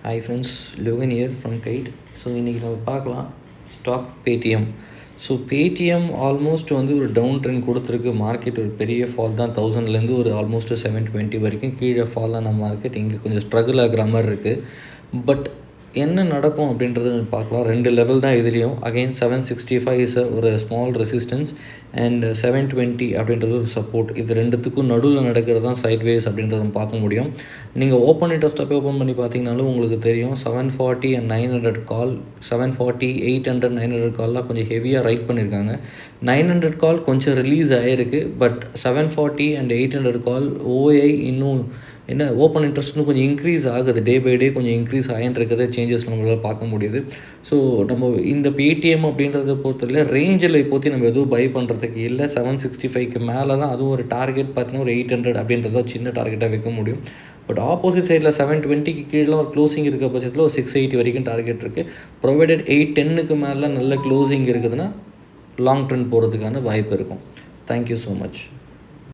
Hi friends, Logan here from Kite. So இன்றைக்கி நம்ம பார்க்கலாம் stock Paytm. So Paytm almost ஒரு டவுன் ட்ரெண்ட் கொடுத்துருக்கு. மார்க்கெட் ஒரு பெரிய ஃபால் தான், 1000லேருந்து ஆல்மோஸ்ட் 720 வரைக்கும் கீழே ஃபால் ஆன மார்க்கெட். இங்கே கொஞ்சம் ஸ்ட்ரகிள் ஆகிற மாதிரி இருக்குது. பட் என்ன நடக்கும் அப்படின்றது பார்க்கலாம். 2 லெவல் தான் இதுலேயும். அகெயின் 765 இஸ் ஒரு ஸ்மால் ரெசிஸ்டன்ஸ் அண்ட் 720 அப்படின்றது ஒரு சப்போர்ட். இது ரெண்டுத்துக்கும் நடுவில் நடக்கிறது தான் சைட்வேஸ் அப்படின்றத பார்க்க முடியும். நீங்கள் ஓப்பன் இன்ட்ரெஸ்ட் ஓப்பன் பண்ணி பார்த்தீங்கனாலும் உங்களுக்கு தெரியும் 740 and 900 கால், 740, 800, 900 கால்லாம் கொஞ்சம் ஹெவியாக ரைட் பண்ணியிருக்காங்க. 900 கால் கொஞ்சம் ரிலீஸ் ஆகிருக்கு. பட் 740 and 800 கால் ஓஐ இன்னும் என்ன ஓப்பன் இன்ட்ரெஸ்ட்னு கொஞ்சம் இன்க்ரீஸ் ஆகுது. டே பை டே கொஞ்சம் இன்க்ரீஸ் ஆகின்றதை சேஞ்சஸ் நம்மளால் பார்க்க முடியுது. ஸோ நம்ம இந்த பேடிஎம் அப்படின்றத பொறுத்தவரை ரேஞ்சில் இப்போத்தி நம்ம எதுவும் பை பண்ணுறதுக்கு இல்லை. 765க்கு மேலே தான், அதுவும் ஒரு டார்கெட் பார்த்தீங்கன்னா ஒரு 800 அப்படின்றத சின்ன டார்கெட்டாக வைக்க முடியும். பட் ஆப்போசிட் சைடில் 720க்கு கீழே ஒரு க்ளோசிங் இருக்க பட்சத்தில் ஒரு 680 வரைக்கும் டார்கெட் இருக்குது. ப்ரொவைடட் 810க்கு மேலே நல்ல க்ளோசிங் இருக்குதுன்னா லாங் ட்ரெண்ட் போகிறதுக்கான வாய்ப்பு இருக்கும். Thank you so much.